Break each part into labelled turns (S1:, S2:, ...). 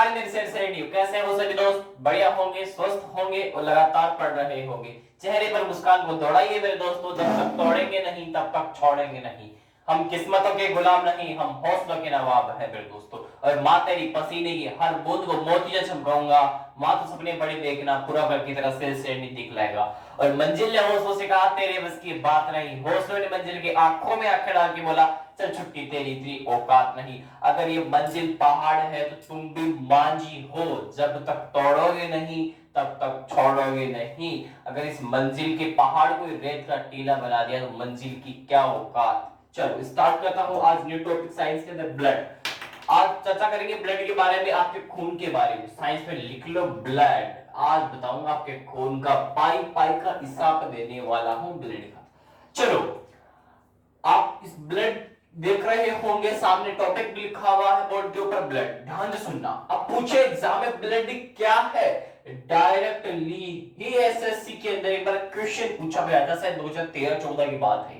S1: नमस्कार मेरे से रेडियो, कैसे हो सभी दोस्त? बढ़िया होंगे, स्वस्थ होंगे और लगातार पढ़ रहे होंगे। चेहरे पर मुस्कान को दौड़ाइए मेरे दोस्तों, जब तक तोड़ेंगे नहीं तब तक छोड़ेंगे नहीं। हम किस्मतों के गुलाम नहीं, हम हौसलों के नवाब हैं मेरे दोस्तों। और माँ तेरी पसीने की हर बूंद को मोती जैसे चमकाऊंगा। माँ तो सपने बड़े देखना, पूरा कर की तरह से नहीं दिखलाएगा। और मंजिल ने हौसलों से कहा तेरे बस की बात नहीं। हौसलों ने मंजिल की आंखों में आंखें डाल के बोला चल छुट्टी, तेरी इतनी औकात नहीं। अगर ये मंजिल पहाड़ है तो तुम भी मांझी हो, जब तक तोड़ोगे नहीं तब तक छोड़ोगे नहीं। अगर इस मंजिल के पहाड़ को रेत का टीला बना दिया तो मंजिल की क्या औकात। चलो स्टार्ट करता हूं आज न्यू टॉपिक साइंस के अंदर ब्लड। आज चर्चा करेंगे ब्लड के बारे में, आपके खून के बारे में। साइंस में लिख लो ब्लड। आज बताऊंगा आपके खून का पाई पाई का हिसाब देने वाला हूं ब्लड का। चलो आप इस ब्लड देख रहे होंगे, सामने टॉपिक भी लिखा हुआ है बोर्ड के ऊपर ब्लड। ध्यान से सुनना। अब पूछे एग्जाम में ब्लड क्या है, डायरेक्टली ही एसएससी के अंदर एक बार क्वेश्चन पूछा गया था, शायद 2013-14 की बात है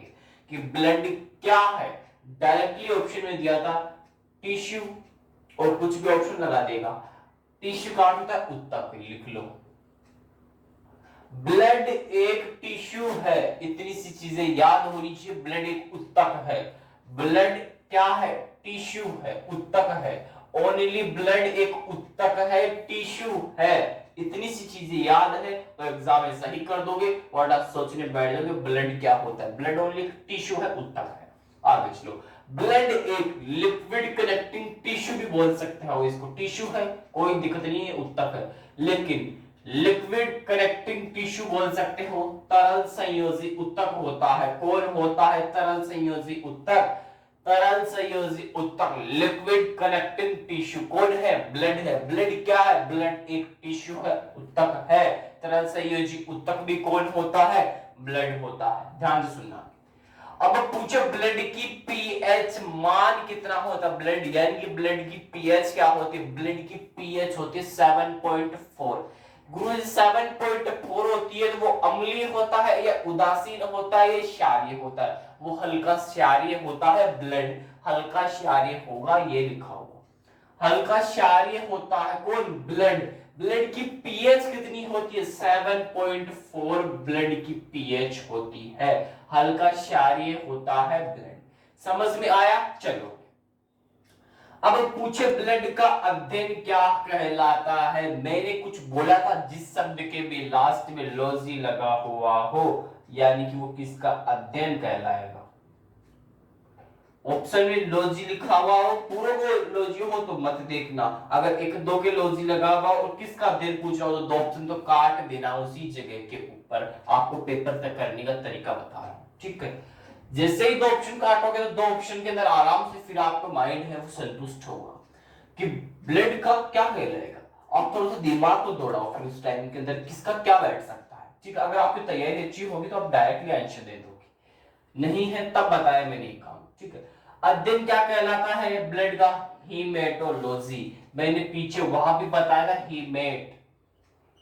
S1: कि ब्लड क्या है। डायरेक्टली ऑप्शन में दिया था टिश्यू, और कुछ भी ऑप्शन लगा देगा। टिश्यू का होता है उत्तक, लिख लो। ब्लड एक टिश्यू है, इतनी सी चीजें याद होनी चाहिए। ब्लड एक उत्तक है। ब्लड क्या है? टिश्यू है, उत्तक है। ओनली ब्लड एक उत्तक है, टिश्यू है। इतनी सी चीजें याद है तो एग्जाम में सही कर दोगे, वरना सोचने बैठ जाओगे ब्लड क्या होता है। ब्लड ओनली टिश्यू है, उत्तक है। आगे चलो। ब्लड एक लिक्विड कनेक्टिंग टिश्यू भी बोल सकते हो इसको। टिश्यू है, कोई दिक्कत नहीं है, उत्तक है। लेकिन लिक्विड कनेक्टिंग टिश्यू बोल सकते हो। तरल संयोजी उत्तक होता है। कौन होता है तरल संयोजी उत्तक? तरल संयोजी उत्तक, लिक्विड कनेक्टिंग टिश्यू कौन है? ब्लड है। ब्लड क्या है? ब्लड एक टिश्यू है, उत्तक है। तरल संयोजी उत्तक भी कौन होता है? ब्लड होता है। ध्यान से सुनना। अब पूछे ब्लड की पीएच मान कितना होता है? ब्लड यानी कि ब्लड की पीएच क्या होती है? ब्लड की पीएच होती है 7.4। गुरु 7.4 होती है तो वो अम्लीय होता है या उदासीन होता है या क्षारीय होता है? वो हल्का क्षारीय होता है। ब्लड हल्का क्षारीय होगा, ये लिखा होगा। हल्का क्षारीय होता है कौन? ब्लड। ब्लड की पीएच कितनी होती है? 7.4 ब्लड की पीएच होती है। हल्का क्षारीय होता है ब्लड। समझ में आया? चलो अब पूछे ब्लड का अध्ययन क्या कहलाता है। मैंने कुछ बोला था, जिस शब्द के भी लास्ट में लॉजी लगा हुआ हो यानी कि वो किसका अध्ययन कहलाएगा। ऑप्शन में लॉजी लिखा हुआ हो, पूरे को लॉजी हो तो मत देखना। अगर एक दो के लॉजी लगा हुआ और किसका अध्ययन पूछ रहा हो तो दो ऑप्शन तो काट देना उसी जगह के ऊपर। आपको पेपर तक करने का तरीका बता रहा हूं, ठीक है। जैसे ही दो ऑप्शन काटोगे तो दो ऑप्शन के अंदर आराम से फिर आपका माइंड है वो संतुष्ट होगा कि ब्लड का क्या कहलाएगा। आप थोड़ा सा दिमाग को दौड़ाओ फिर उस टाइम के अंदर किसका क्या बैठ सकता है, ठीक है। अगर आपकी तैयारी अच्छी होगी तो आप डायरेक्टली आंसर दे दोगे, नहीं है तब बताया मैंने ये काम, ठीक है। अध्ययन क्या कहलाता है ब्लड का? हीमेटोलॉजी। मैंने पीछे वहां भी बताया था हीमेट।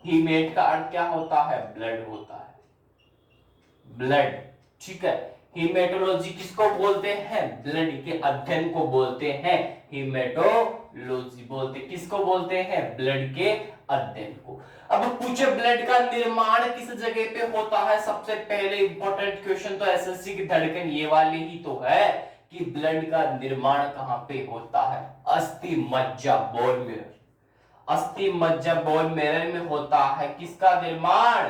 S1: हीमेट का अर्थ क्या होता है? ब्लड होता है, ब्लड, ठीक है। हीमेटोलॉजी किसको बोलते हैं? ब्लड के अध्ययन को बोलते हैं हीमेटोलॉजी। बोलते किसको बोलते हैं? ब्लड के अध्ययन को। अब पूछे ब्लड का निर्माण किस जगह पे होता है? सबसे पहले इंपॉर्टेंट क्वेश्चन तो एसएससी की धड़कन ये वाली ही तो है कि ब्लड का निर्माण कहां पे होता है? अस्थि मज्जा, बोन मिरर। अस्थि मज्जा बोन मिरर में होता है। किसका निर्माण?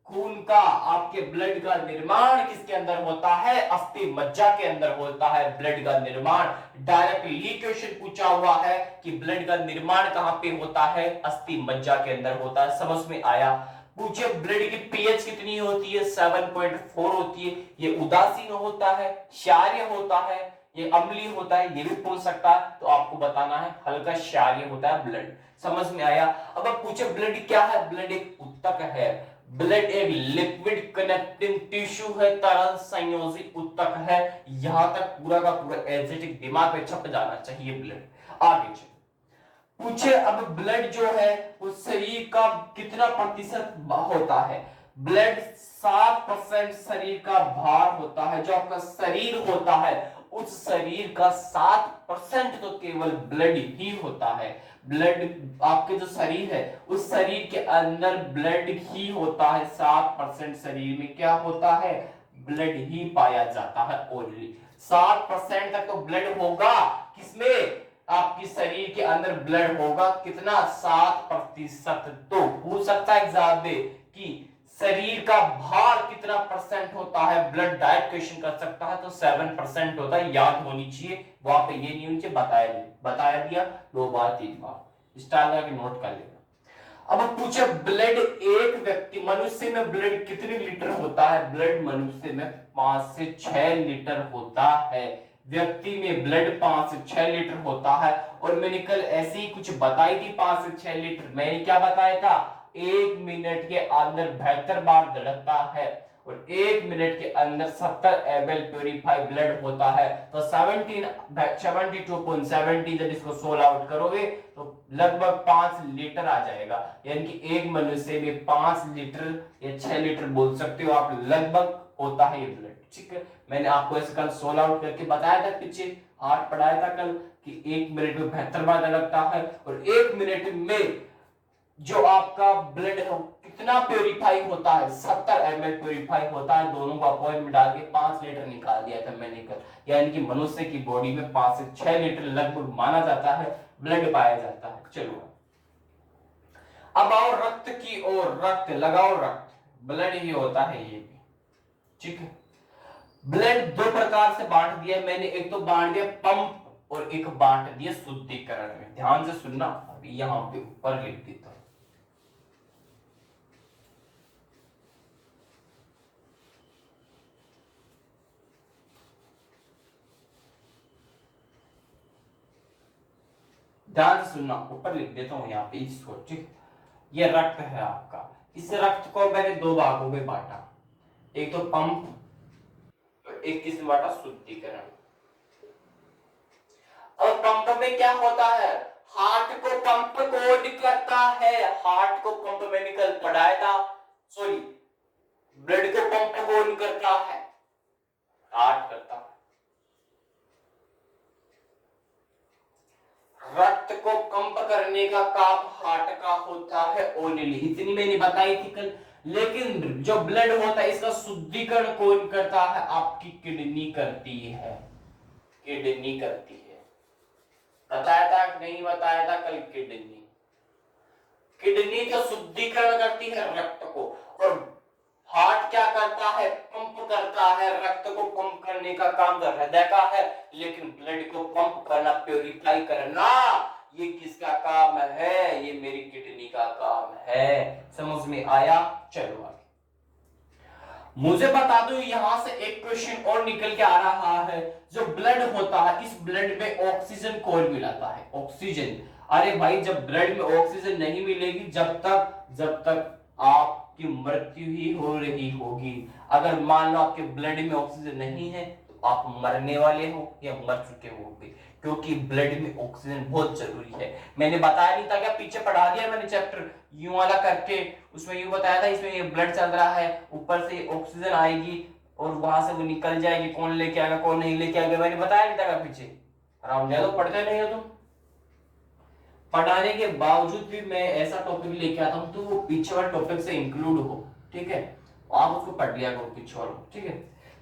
S1: खून का, आपके ब्लड का निर्माण किसके अंदर होता है? अस्थि मज्जा के अंदर होता है ब्लड का निर्माण। डायरेक्टली क्वेश्चन पूछा हुआ है कि ब्लड का निर्माण कहां पे होता है? अस्थि मज्जा के अंदर होता है। समझ में आया? पूछे ब्लड की पीएच कितनी होती है? 7.4 होती है। ये उदासीन होता है, क्षारीय होता है, ये अम्लीय होता है, ये भी पूछ सकता है। तो आपको बताना है हल्का क्षारीय होता है ब्लड। समझ में आया? अब पूछे ब्लड क्या है? ब्लड एक उत्तक है। ब्लड एक लिक्विड कनेक्टिंग टिश्यू है, तरल संयोजी उत्तक है। यहां तक पूरा का पूरा एजेटिक दिमाग में छप जाना चाहिए ब्लड। आगे चलो। पूछे अब ब्लड जो है वो शरीर का कितना प्रतिशत होता है? ब्लड 7% शरीर का भार होता है। जो आपका शरीर होता है उस शरीर का 7% तो केवल ब्लड ही होता है। ब्लड, आपके जो शरीर है उस शरीर के अंदर ब्लड ही होता है। 7% शरीर में क्या होता है, ब्लड ही पाया जाता है। ओनली 7% तक तो ब्लड होगा किसमें, आपकी शरीर के अंदर ब्लड होगा कितना, 7%। तो पूछ सकता है एग्जाम में कि शरीर का भार कितना परसेंट होता है, ब्लड डाइट क्वेश्चन कर सकता है, तो 7% होता है, याद होनी चाहिए। वहां पे ये नहीं होनी चाहिए, बताया दिया 2 बार 3 बार, स्टाइल लगा के नोट कर लेना। अब पूछे ब्लड, एक व्यक्ति मनुष्य में ब्लड कितने लीटर होता है, ब्लड मनुष्य में 5 से 6 लीटर होता है। व्यक्ति में ब्लड 5 से 6 लीटर होता है। और मैंने कल ऐसे ही कुछ बताई थी 5 से 6 लीटर, मैंने क्या बताया था, 1 मिनट के अंदर 72 बार धड़कता है और 1 मिनट के अंदर 70 ml प्योरीफाइड ब्लड होता है। तो 72.70 जब इसको सोल आउट करोगे तो लगभग 5 लीटर आ जाएगा। यानी कि एक मनुष्य में 5 लीटर या 6 लीटर बोल सकते हो आप, लगभग होता है ये ब्लड। ठीक है, मैंने आपको ऐसे कल सोल आउट करके बताया था, पीछे हार्ट पढ़ाया था कल कि 1 मिनट में 72 बार धड़कता है और 1 मिनट में जो आपका ब्लड है कितना प्योरीफाई होता है, 70 ml प्योरीफाई होता है। दोनों को अपॉइंट में डाल के 5 लीटर निकाल दिया था मैंने कल। यानी कि मनुष्य की बॉडी में 5 से 6 लीटर लगभग माना जाता है ब्लड पाया जाता है। चलो अब आओ रक्त की ओर, रक्त लगाओ, रक्त ब्लड ही होता है ये भी। ठीक है, ब्लड 2 प्रकार से बांट दिया मैंने, एक तो बांट दिया पंप और एक बांट दिया शुद्धिकरण में। ध्यान से सुनना, अभी यहां पे ऊपर लिख देता हूं। ध्यान से सुनना, ऊपर लिख देता हूं यहाँ पे इसको। ठीक, ये रक्त है आपका। इस रक्त को मैंने 2 भागों में बांटा, एक तो पंप और एक किसमें बांटा, शुद्धिकरण। और पंप में क्या होता है, हार्ट को पंप कौन करता है, हार्ट को पंप मैंने कल पढ़ाया था, सॉरी ब्लड को पंप कौन करता है, हार्ट करता है। रक्त को पंप करने का काम हार्ट का होता है ओनली, इतनी मैंने बताई थी कल। लेकिन जो ब्लड होता है इसका शुद्धिकरण कौन करता है, आपकी किडनी करती है, किडनी करती है। बताया था नहीं बताया था कल, किडनी, किडनी तो शुद्धिकरण करती है रक्त को, और हार्ट क्या करता है, पंप करता है, रक्त को पंप करने का काम कर हृदय का है। लेकिन ब्लड को पंप करना, प्योरीफाई करना, ये किसका काम है, ये मेरी किडनी का काम है। समझ में आया? चलो आगे मुझे बता दो, यहां से एक क्वेश्चन और निकल के आ रहा है। जो ब्लड होता है इस ब्लड में ऑक्सीजन कौन मिलाता है, ऑक्सीजन। अरे भाई जब ब्लड में ऑक्सीजन नहीं मिलेगी जब तक आपकी मृत्यु ही हो रही होगी। अगर मान लो आपके ब्लड में ऑक्सीजन नहीं है तो आप मरने वाले हो या मर चुके होगे, क्योंकि ब्लड में ऑक्सीजन बहुत जरूरी है। मैंने बताया नहीं था क्या, पीछे पढ़ा दिया मैंने चैप्टर यूं वाला करके, उसमें यूं बताया था इसमें ये ब्लड चल रहा है, ऊपर से ऑक्सीजन आएगी और वहां से वो निकल जाएगी, कौन लेके आएगा कौन नहीं लेके आएगा, मैंने बताया नहीं था पीछे। आराम जाए तो पढ़ते नहीं हो तुम, पढ़ाने के बावजूद भी मैं ऐसा टॉपिक लेके आता हूं तो वो पीछे वाले टॉपिक से इंक्लूड हो। ठीक है, आप उसको पढ़ लिया करो पीछे वालों। ठीक है,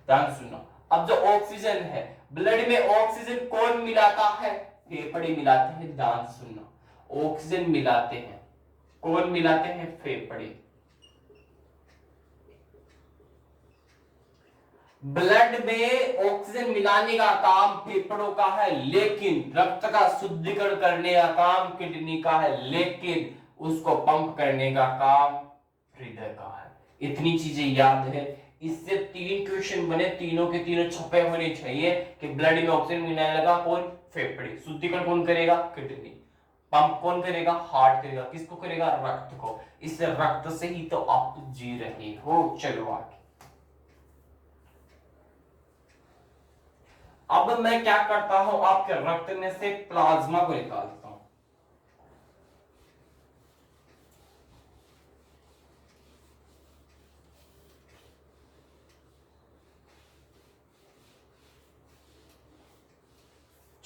S1: ध्यान सुनो। अब जो ऑक्सीजन है, ब्लड में ऑक्सीजन कौन मिलाता है, फेफड़े मिलाते हैं। ध्यान सुनना, ऑक्सीजन मिलाते हैं, कौन मिलाते हैं, फेफड़े। ब्लड में ऑक्सीजन मिलाने का काम फेफड़ों का है, लेकिन रक्त का शुद्धिकरण करने का काम किडनी का है, लेकिन उसको पंप करने का काम हृदय का है। इतनी चीजें याद है। इससे 3 क्वेश्चन बने, तीनों के तीनों छपे होने चाहिए कि ब्लड में ऑक्सीजन मिलाने लगा कौन, फेफड़े। शुद्धिकरण कौन करेगा, किडनी। पंप कौन करेगा, हार्ट करेगा। किसको करेगा, रक्त को। इस रक्त से ही तो आप जी रहे हो। चलो आगे, अब मैं क्या करता हूं, आपके रक्त में से प्लाज्मा को निकालता हूं।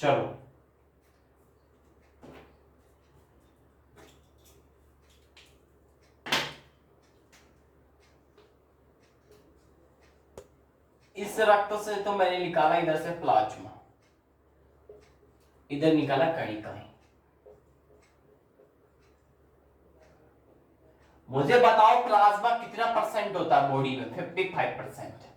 S1: चलो इस रक्त से तो मैंने निकाला इधर से प्लाज्मा, इधर निकाला कणिकाएं। मुझे बताओ प्लाज्मा कितना परसेंट होता है बॉडी में? 55%।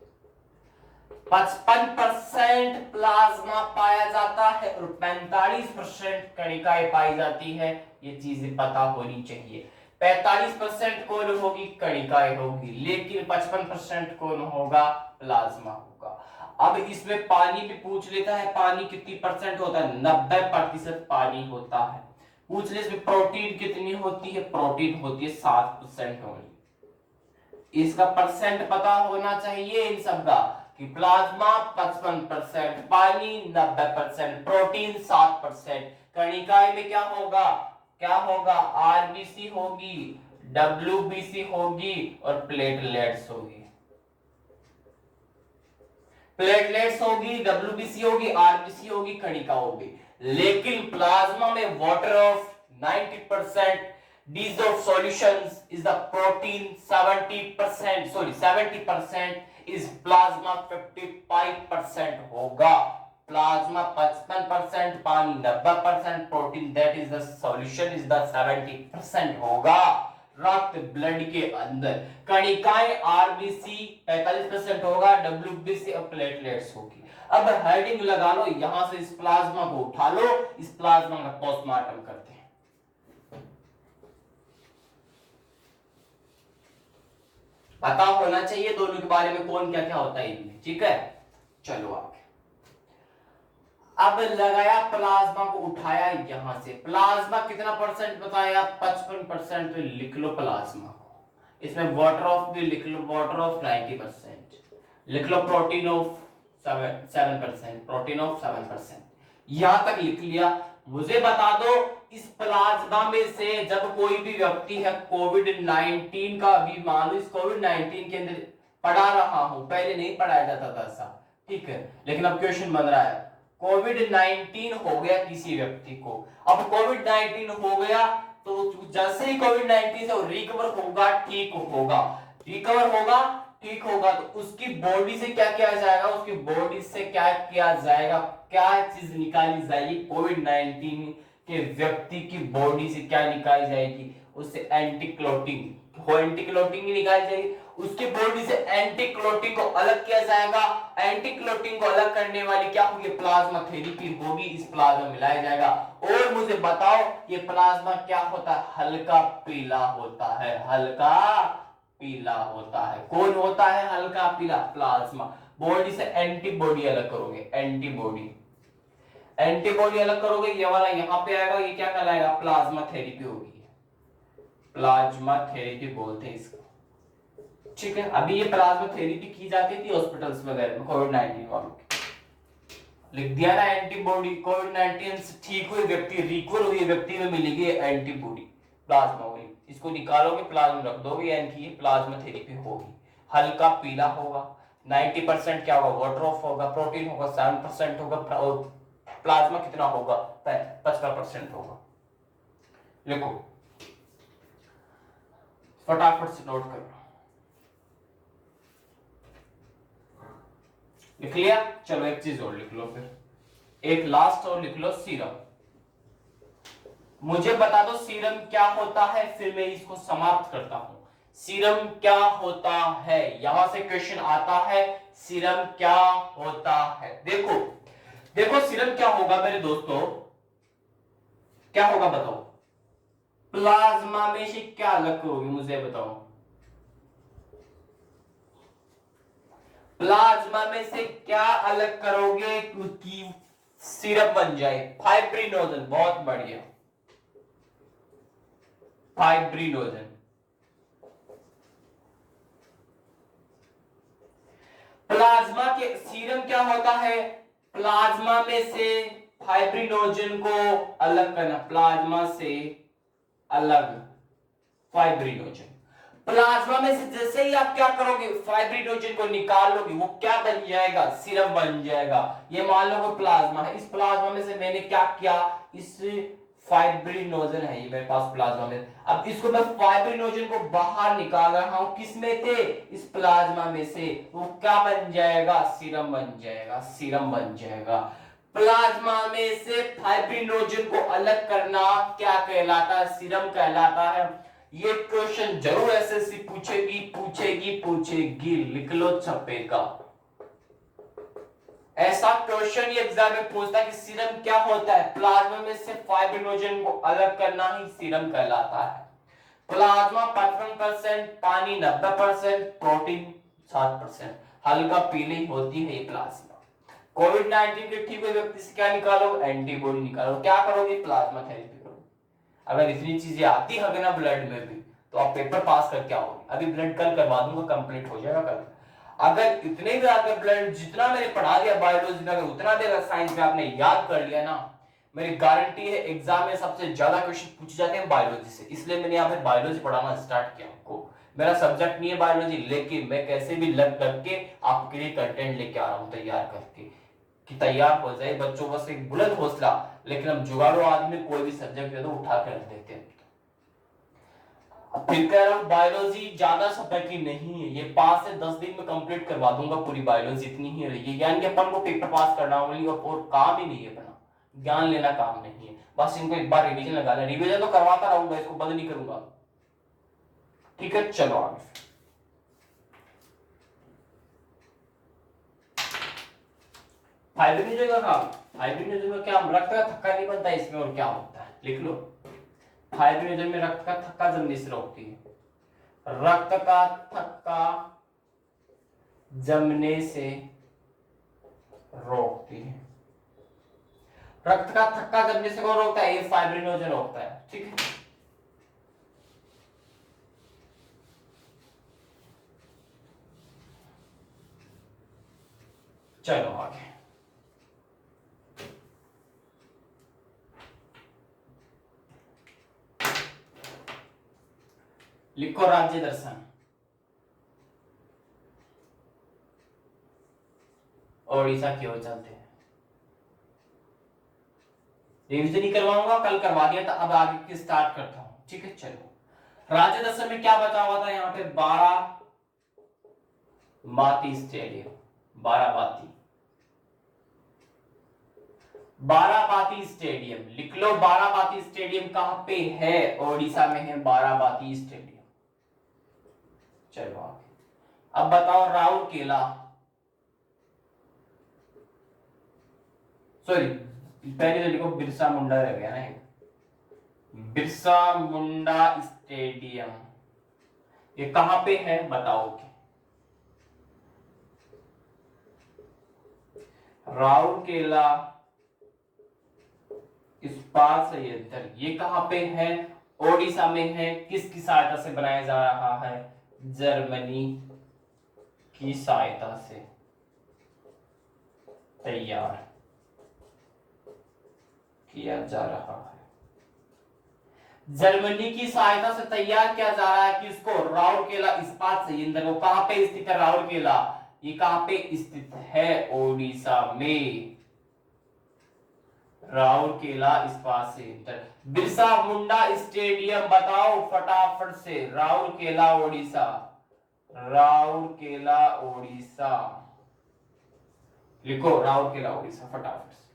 S1: 55% प्लाज्मा पाया जाता है और 45% कणिकाएं पाई जाती है। ये चीजें पता होनी चाहिए। 45% कौन होगी? कणिकाएं होगी, लेकिन 55% कौन होगा? प्लाज्मा होगा। अब इसमें पानी भी पूछ लेता है, पानी कितनी परसेंट होता है? 90% पानी होता है। पूछ ले इसमें प्रोटीन कितनी होती है? प्रोटीन होती है 7% ओनली। इसका परसेंट पता होना चाहिए इन सब का, कि प्लाज्मा 55%, पानी 90%, प्रोटीन 7%। कणिकाएं में क्या होगा? क्या होगा? आरबीसी होगी, डब्ल्यूबीसी होगी और प्लेटलेट्स होगी। प्लेटलेट्स होगी, डब्ल्यूबीसी होगी, आरबीसी होगी, कणिका होगी। लेकिन प्लाज्मा में water of 90%, dissolved solutions is the protein 70%, sorry 70% is plasma 55% होगा। प्लाज्मा 55%, पानी 90%, protein that is the solution is the 70% होगा रक्त ब्लड के अंदर। कणिकाएं आरबीसी 45% होगा, डब्ल्यूबीसी और प्लेटलेट्स होगी। अब हेडिंग लगा लो, यहां से इस प्लाज्मा को उठा लो, इस प्लाज्मा का पोस्टमार्टम करते हैं। पता होना चाहिए दोनों के बारे में, कौन क्या क्या होता है इनमें, ठीक है। चलो आगे। अब लगाया प्लाज्मा को, उठाया यहां से। प्लाज्मा कितना परसेंट बताया? 55%। तो लिख लो प्लाज्मा को। इसमें वाटर ऑफ भी लिख लो, वाटर ऑफ 90%। लिख लो प्रोटीन ऑफ 7%, प्रोटीन ऑफ 7%। यहां तक लिख लिया। मुझे बता दो इस प्लाज्मा में से जब कोई भी व्यक्ति है कोविड-19 का, अभी मान लो इस कोविड-19 के अंदर पढ़ा रहा हूं, पहले नहीं पढ़ाया जाता था ऐसा, ठीक है, लेकिन अब क्वेश्चन बन रहा है। कोविड-19 हो गया किसी व्यक्ति को, अब कोविड-19 हो गया तो जैसे ही कोविड-19 से रिकवर होगा, ठीक होगा, रिकवर होगा, ठीक होगा, तो उसकी बॉडी से क्या किया जाएगा? उसकी बॉडी से क्या किया जाएगा? क्या चीज निकाली जाएगी? कोविड-19 के व्यक्ति की बॉडी से क्या निकाली जाएगी? उससे एंटीक्लोटिंग, एंटीक्लोटिंग निकाली जाएगी। उसकी बॉडी से एंटीक्लोटिंग को अलग किया जाएगा। एंटीक्लोटिंग को अलग करने वाली क्या होगी? प्लाज्मा थेरेपी होगी, इस प्लाज्मा मिलाया जाएगा। और मुझे बताओ ये प्लाज्मा क्या होता है? हल्का पीला होता है, हल्का पीला होता है। कौन होता है हल्का पीला? प्लाज्मा। बॉडी से एंटीबॉडी अलग करोगे, एंटीबॉडी, एंटीबॉडी अलग करोगे, ये वाला यहां पे आएगा, ये क्या कहलाएगा? प्लाज्मा थेरेपी होगी, प्लाज्मा थेरेपी बोलते हैं इसको, ठीक है। अभी ये प्लाज्मा थेरेपी की जाती थी हॉस्पिटल्स वगैरह में कोविड-19 वालों की। लिख दिया ना एंटीबॉडी, कोविड-19 से ठीक हुए व्यक्ति, रिकवर हुए व्यक्ति में मिलेगी एंटीबॉडी, प्लाज्मा होगी। इसको निकालोगे, प्लाज्मा रख दोगे, यानी ये प्लाज्मा थेरेपी होगी। हल्का पीला होगा, 90% क्या होगा? वाटर ऑफ होगा, प्रोटीन होगा 7% होगा, और प्लाज्मा कितना होगा? 55% होगा। लिखो फटाफट से, नोट करो। लिख लिया? चलो एक चीज और लिख लो, फिर एक लास्ट और लिख लो, सीरम। मुझे बता दो सीरम क्या होता है, फिर मैं इसको समाप्त करता हूं। सीरम क्या होता है? यहां से क्वेश्चन आता है, सीरम क्या होता है? देखो देखो सीरम क्या होगा मेरे दोस्तों, क्या होगा बताओ? प्लाज्मा में से क्या अलग करोगे, मुझे बताओ। प्लाज्मा में से क्या अलग करोगे कि सिरप बन जाए? फाइब्रिनोजन, बहुत बढ़िया, फाइब्रिनोजन। प्लाज्मा के सीरम क्या होता है? प्लाज्मा में से फाइब्रिनोजन को अलग करना, प्लाज्मा से अलग फाइब्रिनोजन। प्लाज्मा में से जैसे ही आप क्या करोगे, फाइब्रिनोजन को निकालोगे, वो क्या बन जाएगा, सीरम बन जाएगा। ये मान लो वो प्लाज्मा है, इस प्लाज्मा में से मैंने क्या किया, इस फाइब्रिनोजन है ये मेरे पास प्लाज्मा में, अब इसको मैं फाइब्रिनोजन को बाहर निकाल रहा हूं, किस में थे, इस प्लाज्मा में से, वो क्या बन जाएगा, सीरम बन जाएगा, सीरम बन जाएगा। प्लाज्मा में से फाइब्रिनोजन को अलग करना क्या कहलाता है, सीरम कहलाता है। ये क्वेश्चन जरूर एसएससी पूछेगी पूछेगी पूछेगी, लिख लो छपेगा। ऐसा क्वेश्चन ये एग्जाम में पूछता है कि सीरम क्या होता है, प्लाज्मा में से फाइब्रिनोजन को अलग करना ही सीरम कहलाता है। प्लाज्मा 55%, पानी 90%, प्रोटीन 7%, हल्का पीली होती है ये प्लाज्मा। कोविड-19 के ठीक हुए व्यक्ति से क्या निकालो, एंटीबॉडी निकालो। क्या करोगे, प्लाज्मा थेरेपी करो। अगर इतनी चीजें आती है ना ब्लड में भी, तो आप पेपर पास करके आओगे। अभी ब्लड कल करवा दूंगा, कंप्लीट हो जाएगा कल। अगर इतने भी आपका ब्लड जितना मैंने पढ़ा दिया बायोलॉजी में, अगर उतना देर साइंस में आपने याद कर लिया ना, मेरी गारंटी है एग्जाम में सबसे ज्यादा क्वेश्चन पूछे जाते हैं बायोलॉजी से। इसलिए मैंने यहाँ पे बायोलॉजी पढ़ाना स्टार्ट किया। आपको मेरा सब्जेक्ट नहीं है बायोलॉजी, लेकिन मैं कैसे भी लग के आपके लिए कंटेंट लेके आ रहा हूँ तैयार करके, कि तैयार हो जाए बच्चों। बस एक बुलंद हौसला, लेकिन हम जुगाड़ू आदमी कोई भी सब्जेक्ट दे दो उठा के रख देते हैं। फिर कह रहा हूं बायोलॉजी ज्यादा समय की नहीं है, ये 5 से 10 दिन में कंप्लीट करवा दूंगा पूरी बायोलॉजी, इतनी ही रही। यानी कि अपन को पेपर पास करना और काम ही नहीं है अपना, ज्ञान लेना काम नहीं है, बस इनको एक बार रिवीजन लगा लें। रिवीजन तो करवाता रहूंगा, इसको बंद नहीं करूंगा। ठीक है, चलो आगे। फाइब्रिनोजन का काम, फाइब्रिनोजन में क्या, रक्त का थक्का नहीं बनता इसमें, और क्या होता है लिख लो। फाइब्रिनोजन में रक्त का थक्का जमने से रोकती है, रक्त का थक्का जमने से रोकती है। रक्त का थक्का जमने से कौन रोकता है, ये फाइब्रिनोजन रोकता है। ठीक है, चलो आगे। लिखो राज्य दर्शन। ओडिशा की ओर चलते हैं। रिविजन ही करवाऊंगा, कल करवा दिया था, अब आगे की स्टार्ट करता हूं। ठीक है, चलो। राज्य दर्शन में क्या बचा हुआ था, यहाँ पे बाराबाती स्टेडियम, बाराबाती, बाराबाती स्टेडियम लिख लो। बाराबाती स्टेडियम कहां पे है, ओडिशा में है बाराबाती स्टेडियम। चलो आगे। अब बताओ राउरकेला, सॉरी पहले तो लिखो बिरसा मुंडा रह गया ना, बिरसा मुंडा स्टेडियम ये कहां पे है बताओ। राउरकेला इस्पात संयंत्र ये कहां पे है, ओडिशा में है। किसकी सहायता से बनाया जा रहा है, जर्मनी की सहायता से तैयार किया जा रहा है। जर्मनी की सहायता से तैयार किया जा रहा है किसको, राउरकेला इस्पात संयंत्र को। कहां पे स्थित है राउरकेला, ये कहां पे स्थित है, ओडिशा में। राउरकेला इस्पात संयंत्र। बिरसा मुंडा स्टेडियम बताओ फटाफट से, राउरकेला ओडिशा, राउरकेला ओडिशा लिखो, राउरकेला ओडिशा फटाफट से।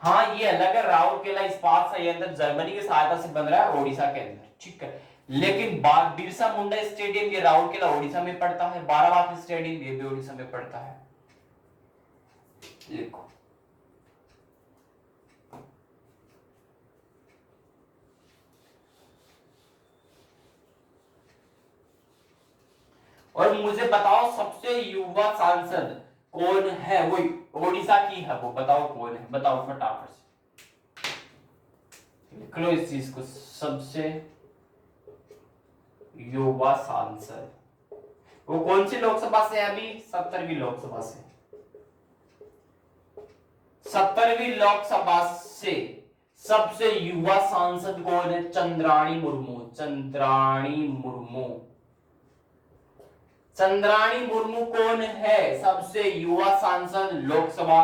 S1: हाँ ये अलग है, राउरकेला इस्पात संयंत्र जर्मनी की सहायता से बन रहा है ओडिशा के अंदर, ठीक है। लेकिन बिरसा मुंडा स्टेडियम ये राउरकेला ओडिशा में पड़ता है, बाराबाती स्टेडियम ये भी ओडिशा में पड़ता है, लिखो। और मुझे बताओ सबसे युवा सांसद कौन है, वो ओडिशा की है, वो बताओ कौन है, बताओ फटाफट से लिख लो इस चीज को। सबसे युवा सांसद वो कौन सी लोकसभा से है, अभी 70वीं लोकसभा से, 70वीं लोकसभा से सबसे युवा सांसद कौन है? चंद्राणी मुर्मू। चंद्राणी मुर्मू। चंद्राणी मुर्मू कौन है सबसे युवा सांसद लोकसभा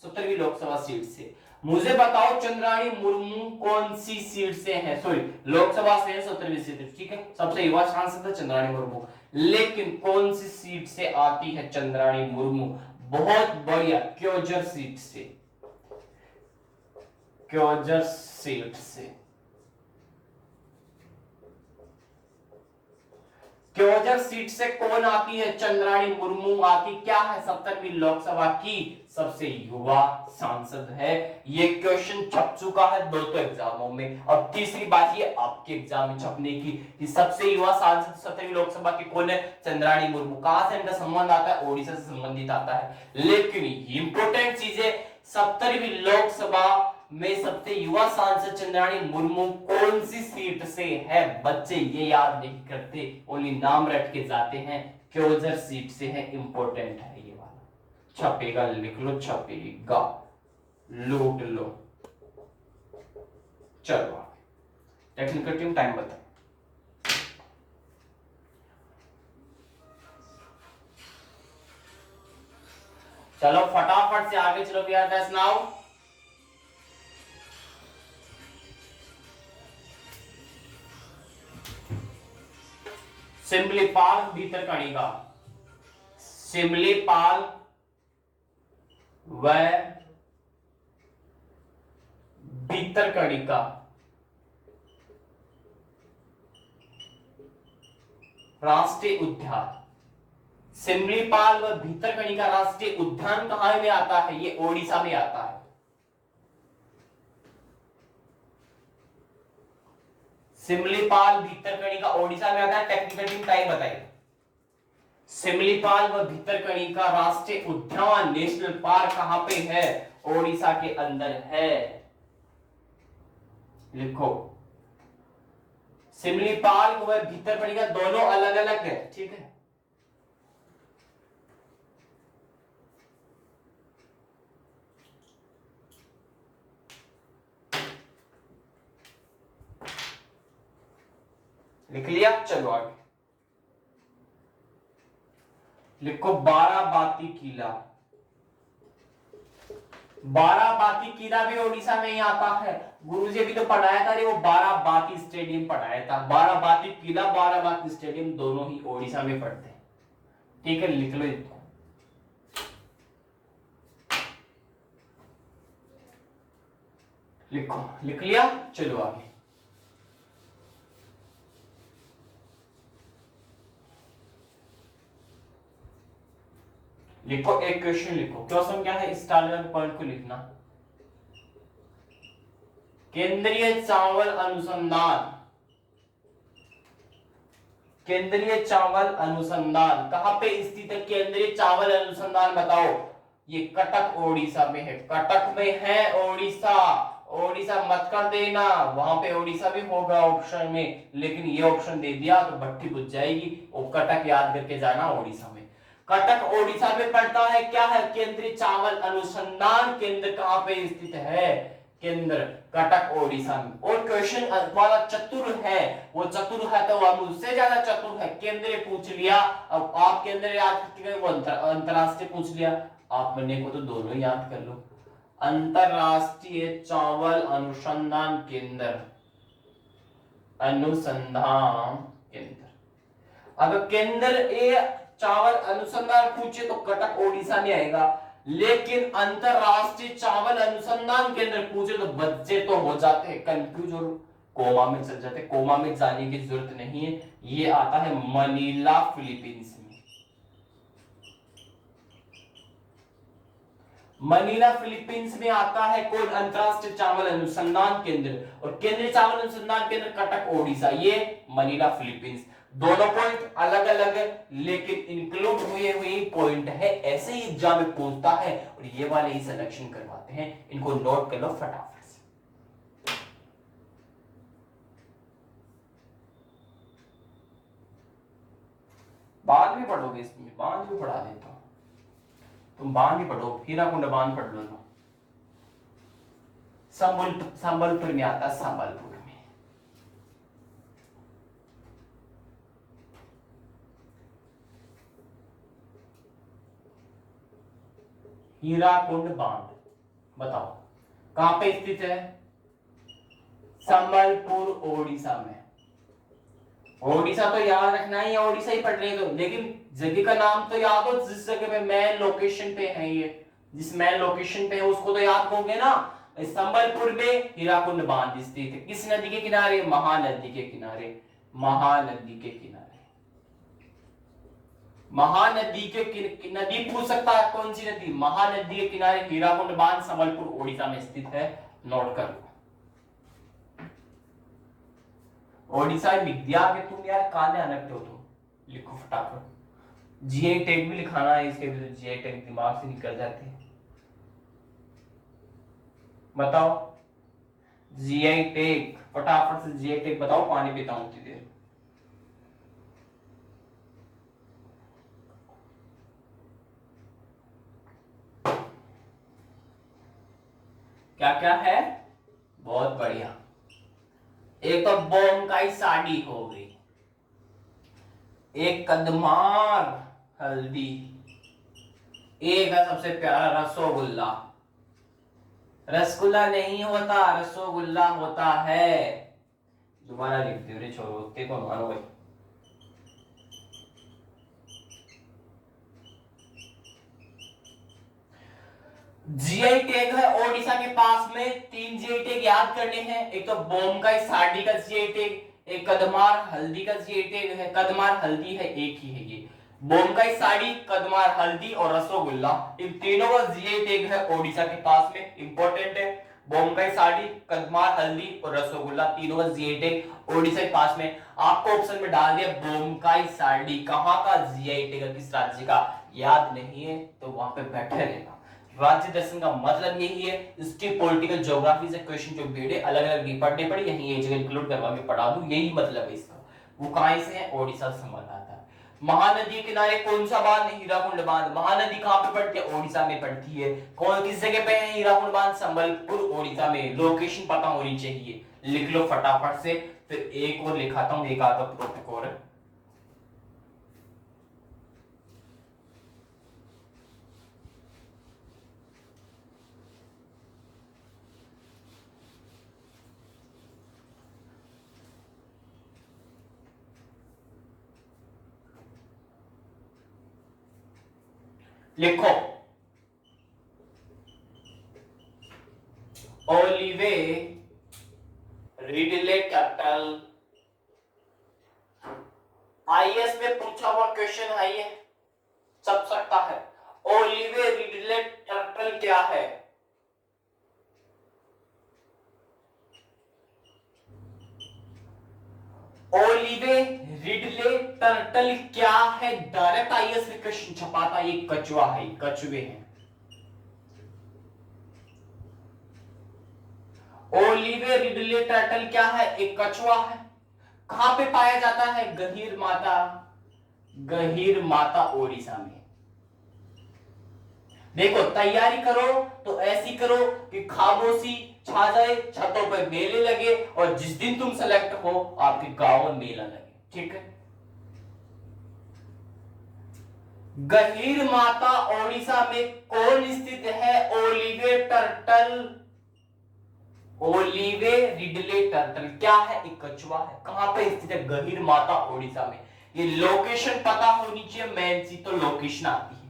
S1: 17वीं लोकसभा सीट से? मुझे बताओ चंद्राणी मुर्मू कौन सी सीट से है? सॉरी, लोकसभा से है 17वीं सीट, ठीक है। सबसे युवा सांसद है चंद्राणी मुर्मू, लेकिन कौन सी सीट से आती है चंद्राणी मुर्मू? बहुत बढ़िया, क्योंझर सीट से। क्योंझर सीट से। क्योंझर सीट से कौन आती है? चंद्राणी मुर्मू आती। क्या है? 17वीं लोकसभा की सबसे युवा सांसद है। ये क्वेश्चन छप चुका है दो एग्जामों में। अब तीसरी बात ये आपके एग्जाम में छपने की कि सबसे युवा सांसद 17वीं लोकसभा की कौन है? चंद्राणी मुर्मू। कहां से इनका संबंध आता है? ओडिशा से संबंधित आता है। लेकिन इंपॉर्टेंट चीज है, 17वीं लोकसभा में सबसे युवा सांसद चंद्राणी मुर्मू कौन सी सीट से है? बच्चे ये याद नहीं करते, ओनली नाम रट के जाते हैं। क्योंझर सीट से है, इंपॉर्टेंट है ये वाला। छपेगा, लिख लो, छपेगा, लूट लो। चलो टेक्निकल टीम टाइम बताए। चलो फटाफट से आगे चलो भैया, दैट्स नाउ। सिमलीपाल भीतरकणिका। सिमलीपाल व भीतरकणिका राष्ट्रीय उद्यान। सिमलीपाल व भीतरकणिका राष्ट्रीय उद्यान कहां में आता है? ये ओडिशा में आता है। सिमलीपाल भीतरकणिका ओडिशा में आता है। टेक्निकल टीम टाइम बताइए। सिमलीपाल व भीतरकणिका राष्ट्रीय उद्यान, नेशनल पार्क कहां पे है? ओडिशा के अंदर है। लिखो, सिमलीपाल व भीतरकणिका दोनों अलग अलग है, ठीक है। लिख लिया? चलो आगे लिखो, बाराबाती किला। बाराबाती किला भी ओडिशा में ही आता है। गुरुजी भी तो पढ़ाया था, वो बाराबाती स्टेडियम पढ़ाया था। बाराबाती किला, बाराबाती स्टेडियम दोनों ही ओडिशा में पड़ते हैं, ठीक है। लिख लो इसको। लिखो, लिख लिया? चलो आगे। लिखो, एक क्वेश्चन लिखो। क्वेश्चन क्या है? इस टारगेट पॉइंट को लिखना। केंद्रीय चावल अनुसंधान, केंद्रीय चावल अनुसंधान कहां पे स्थित है? केंद्रीय चावल अनुसंधान बताओ। ये कटक ओडिशा में है। कटक में है ओडिशा। ओडिशा मत कर देना, वहां पे ओडिशा भी होगा ऑप्शन में, लेकिन ये ऑप्शन दे दिया तो भट्टी बुझ जाएगी। और कटक याद करके जाना ओडिशा में। कटक ओडिशा में पड़ता है। क्या है? केंद्रीय चावल अनुसंधान केंद्र कहां पे स्थित है? केंद्र कटक ओडिशा में। और क्वेश्चन वाला चतुर है, वो चतुर है तो वह मुझसे ज्यादा चतुर है। केंद्र पूछ लिया, अब आप केंद्र याद करके वो अंतरराष्ट्रीय पूछ लिया। आप बने को तो दोनों याद कर लो। अंतरराष्ट्रीय चावल अनुसंधान केंद्र, अनुसंधान केंद्र। अगर केंद्र ए चावल अनुसंधान पूछे तो कटक ओडिशा में आएगा, लेकिन अंतरराष्ट्रीय चावल अनुसंधान केंद्र पूछे तो बच्चे तो हो जाते हैं कंफ्यूज और कोमा में चल जाते। कोमा में जाने की जरूरत नहीं है, ये आता है मनीला फिलीपींस में। मनीला फिलीपींस में आता है कौन? अंतरराष्ट्रीय चावल अनुसंधान केंद्र। और केंद्रीय चावल अनुसंधान केंद्र कटक ओडिशा, ये मनीला फिलीपींस। दोनों पॉइंट अलग अलग है, लेकिन इंक्लूड हुए हुए पॉइंट है। ऐसे ही एग्जाम में पूछता है और ये वाले ही सिलेक्शन करवाते हैं। इनको नोट कर लो फटाफट से। बाद में पढ़ोगे, इसमें बाद में पढ़ा देता हूं, तुम बांध ही पढ़ो, हीरा कुंड बांध पढ़ लो। संबलपुर में आता है, संबलपुर में। हीराकुंड बांध बताओ कहां पे स्थित है? संबलपुर, ओडिशा में। ओडिशा तो याद रखना ही है, ओडिशा ही पढ़ रहे हो, लेकिन जगह का नाम तो याद हो, जिस जगह पे मेन लोकेशन पे है, ये जिस मेन लोकेशन पे है उसको तो याद होगे ना। संबलपुर में हीराकुंड बांध स्थित है। किस नदी के किनारे? महानदी के किनारे। महानदी के किनारे। महानदी के नदी पूछ सकता है, कौन सी नदी? महानदी के किनारे हीराकुंड बांध, संबलपुर ओडिशा में स्थित है। नोट कर लो। ओडिशा विद्या के तुम यार काले अनकते हो तुम, लिखो फटाफट। जीआई टैग भी लिखाना है इसके भी, जीआई टैग दिमाग से निकल जाते हैं। बताओ जीआई टैग, फटाफट से जीआई टैग बताओ, पानी पीता हूं उतनी देर। क्या क्या है? बहुत बढ़िया। एक तो बोमकाई साड़ी हो गई, एक कदमार हल्दी, एक है सबसे प्यारा रसोगुल्ला। रसगुल्ला नहीं होता, रसोगुल्ला होता है। दोबारा लिख दो रे छोरो, को मानो भाई। जीआई टैग है ओडिशा के पास में। 3 जीआई टैग याद करने हैं। एक तो बोमकाई साड़ी का जीआई टैग, एक कदमार हल्दी का जीआई टैग है। कदमार हल्दी है, एक ही है ये। बोमकाई साड़ी, कदमार हल्दी और रसोगुल्ला, इन तीनों का जीआई टैग है ओडिशा के पास में। इंपॉर्टेंट है। बोमकाई साड़ी, कदमार हल्दी और रसोगुल्ला, तीनों का जीआई टैग ओडिशा के पास में। आपको ऑप्शन में डाल दिया बोमकाई साड़ी, कहां का जीआई टैग, किस राज्य का? याद नहीं है तो वहां पे बैठे रहना। राज्य दर्शन का मतलब यही है। इसके पॉलिटिकल ज्योग्राफी से क्वेश्चन जो वीडियो अलग अलग पढ़ने पड़े, यही एक जगह इंक्लूड करवा के पढ़ा दूं, यही मतलब है इसका। वो कहां से है? ओडिशा से संबंध आता है। महानदी के किनारे कौन सा बांध? हीराकुंड बांध। महानदी कहां पे पड़ती है? ओडिशा में पड़ती है। कौन किस जगह पे है हीराकुंड बांध? संबलपुर, ओडिशा में। लोकेशन पता होनी चाहिए, लिख लो फटाफट से। फिर एक और लिखाता हूं, एक आधा प्रोटोकॉल। लिखो ओलिवे रिडले टर्टल। आईएएस में पूछा हुआ क्वेश्चन है ये, चल सकता है। ओलिवे रिडले टर्टल क्या है? ओलिवे रिडले टर्टल क्या है? डायरेक्ट आईएएस में क्वेश्चन छपाता। ये कछुआ है, कछुए हैं। ओलिवे रिडले टर्टल क्या है? एक कछुआ है। कहां पे पाया जाता है? गहीर माता, गहीर माता ओडिशा में। देखो तैयारी करो तो ऐसी करो कि खामोशी छा जाए, छतों पर मेले लगे, और जिस दिन तुम सेलेक्ट हो आपके गांव में मेला लगे। ठीक है। गहीर माता ओडिशा में कौन स्थित है? Olive turtle. Olive Ridley turtle क्या है? एक कछुआ है। कहां पे स्थित है? गहीर माता ओडिशा में। ये लोकेशन पता होनी चाहिए, मेन चीज तो लोकेशन आती है।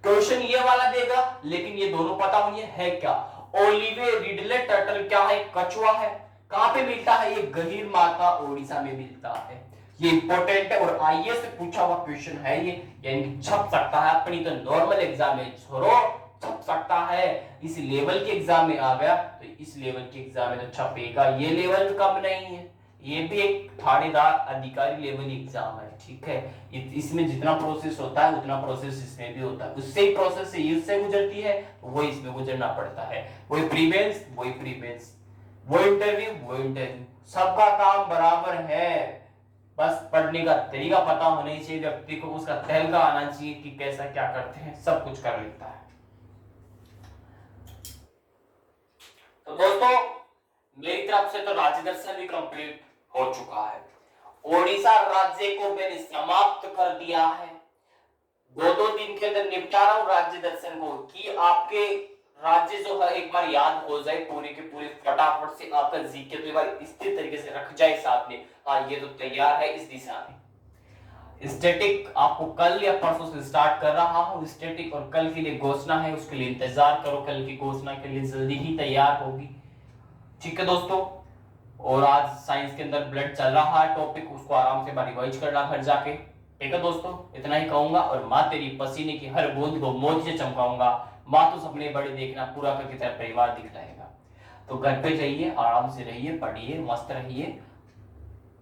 S1: क्वेश्चन ये वाला देगा, लेकिन ये दोनों पता होनी है क्या? ओलिवे रिडले टर्टल क्या है? कछुआ है। कहां पे मिलता है? ये गहीर माता ओडिशा में मिलता है। ये इंपॉर्टेंट है और आईएएस से पूछा हुआ क्वेश्चन है ये, यानी छप सकता है। अपनी तो नॉर्मल एग्जाम में छोड़ो, छप सकता है। इस लेवल के एग्जाम में आ गया तो इस लेवल के एग्जाम में तो छपेगा। ये लेवल कम नहीं है, ये भी एक थानेदार अधिकारी लेवल एग्जाम है। ठीक है। इसमें जितना प्रोसेस होता है उतना प्रोसेस इसमें भी होता है। उससे ही प्रोसेस से इससे गुजरती है, वो इसमें गुजरना पड़ता है। वही प्रीमेंस, वही प्रीमेंस, वो इंटरव्यू, वो इंटरव्यू, सबका काम बराबर है। बस पढ़ने का तरीका पता होना ही चाहिए व्यक्ति को, उसका तहलका आना चाहिए कि कैसा क्या करते हैं, सब कुछ कर लेता है। तो दोस्तों दोस्तों मेरी तरफ से तो राज्य दर्शन भी कंप्लीट हो चुका है। ओडिशा राज्य को मैंने समाप्त कर दिया है। 2-2 दिन के अंदर निपटा रहा हूं राज्य दर्शन को, कि आपके राज्य जो है एक बार याद हो जाए पूरे के पूरे, फटाफट से आपका जीके तो एक बार स्थिर तरीके से रख जाए साथ में। हाँ ये तो तैयार है इस दिशा में। स्टैटिक आपको कल या परसों से स्टार्ट कर रहा हूं। स्टैटिक और कल के लिए घोषणा है, उसके लिए इंतजार करो, कल की घोषणा के लिए जल्दी ही तैयार होगी। ठीक है दोस्तों, और आज साइंस के अंदर ब्लड चल रहा है टॉपिक, उसको आराम से रिवाइज करना घर जाके। ठीक है दोस्तों, इतना ही कहूंगा। और माँ तेरी पसीने की हर बूंद को मोती से चमकाऊंगा। माँ तो सपने बड़े देखना, पूरा करके तेरा परिवार दिख रहेगा। तो घर पे जाइए, आराम से रहिए, पढ़िए, मस्त रहिए।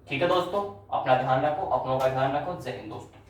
S1: ठीक है दोस्तों, अपना ध्यान रखो, अपनों का ध्यान रखो। जय हिंद दोस्तों।